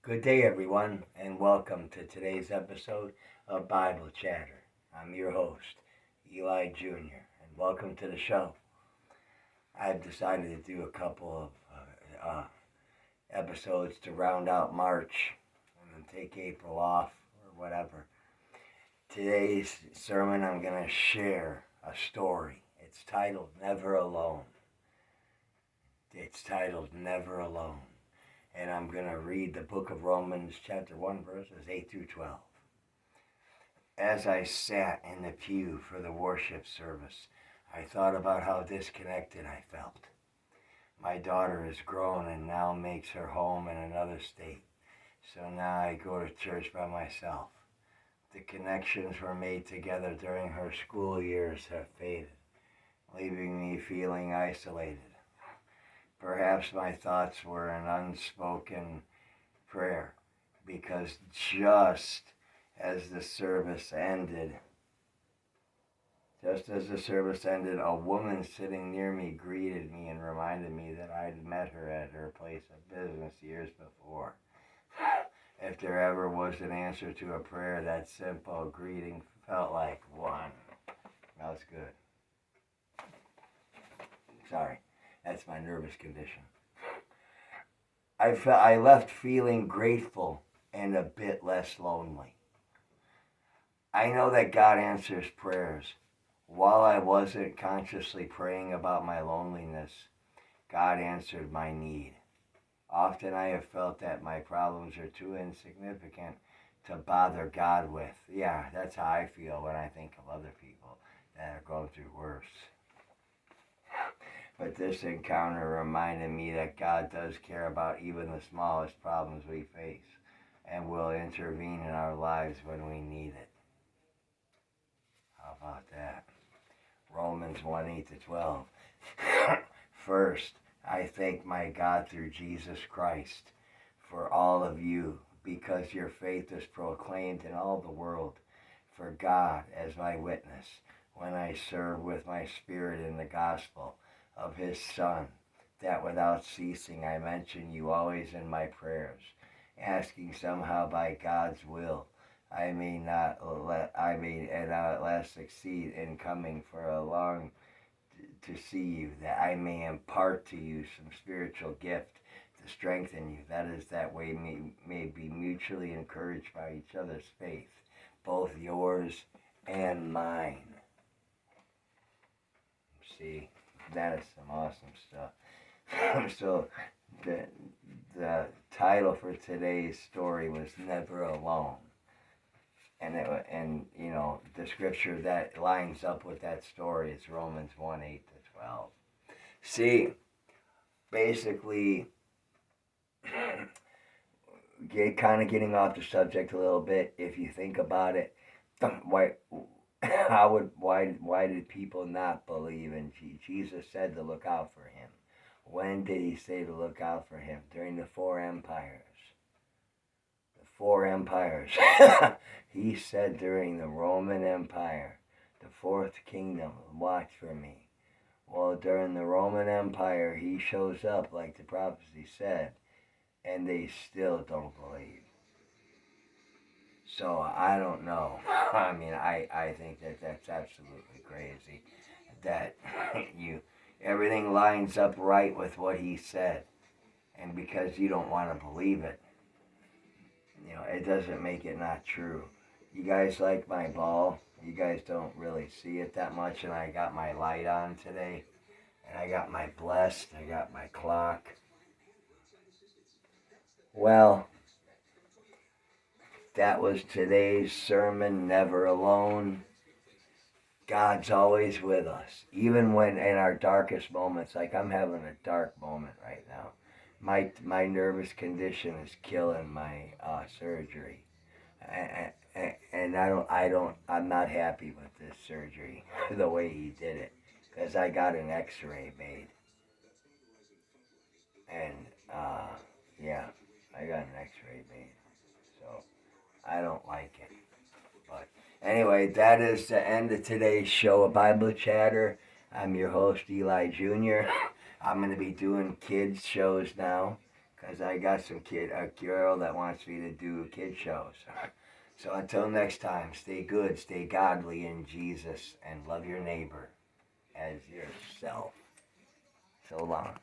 Good day, everyone, and welcome to today's episode of Bible Chatter. I'm your host, Eli Jr., and welcome to the show. I've decided to do a couple of episodes to round out March and then take April off or whatever. Today's sermon, I'm going to share a story. It's titled Never Alone. It's titled Never Alone. And I'm going to read the book of Romans chapter 1 verses 8 through 12. As I sat in the pew for the worship service, I thought about how disconnected I felt. My daughter is grown and now makes her home in another state, so now I go to church by myself. The connections were made together during her school years have faded, leaving me feeling isolated. Perhaps my thoughts were an unspoken prayer, because just as the service ended, a woman sitting near me greeted me and reminded me that I'd met her at her place of business years before. If there ever was an answer to a prayer, that simple greeting felt like one. That was good. Sorry, that's my nervous condition. I left feeling grateful and a bit less lonely. I know that God answers prayers. While I wasn't consciously praying about my loneliness, God answered my need. Often I have felt that my problems are too insignificant to bother God with. Yeah, that's how I feel when I think of other people that are going through worse. But this encounter reminded me that God does care about even the smallest problems we face and will intervene in our lives when we need it. How about that? Romans 1, 8 to 12. First, I thank my God through Jesus Christ for all of you, because your faith is proclaimed in all the world. For God as my witness, when I serve with my spirit in the gospel of his Son, that without ceasing I mention you always in my prayers, asking somehow by God's will I may at last succeed in coming for a long to see you, that I may impart to you some spiritual gift to strengthen you. That is, that way may be mutually encouraged by each other's faith, both yours and mine. See, that is some awesome stuff. So the title for today's story was Never Alone. And the scripture that lines up with that story is Romans 1, 8 to 12. See, basically, getting off the subject a little bit, if you think about it, why did people not believe in Jesus? Jesus said to look out for him. When did he say to look out for him? During the four empires. He said during the Roman Empire, the fourth kingdom, watch for me. Well, during the Roman Empire, he shows up like the prophecy said, and they still don't believe. So I don't know. I mean, I think that that's absolutely crazy. That everything lines up right with what he said, and because you don't want to believe it, it doesn't make it not true. You guys like my ball? You guys don't really see it that much, and I got my light on today, and I got my blessed, I got my clock. Well, that was today's sermon, Never Alone. God's always with us, even when in our darkest moments. Like I'm having a dark moment right now. My nervous condition is killing my surgery, and I'm not happy with this surgery, the way he did it, because I got an X-ray made, and yeah, I got an X-ray made, so I don't like it. But anyway, that is the end of today's show of Bible Chatter. I'm your host, Eli Jr. I'm going to be doing kids shows now, because I got a girl that wants me to do kid shows. So until next time, stay good, stay godly in Jesus, and love your neighbor as yourself. So long.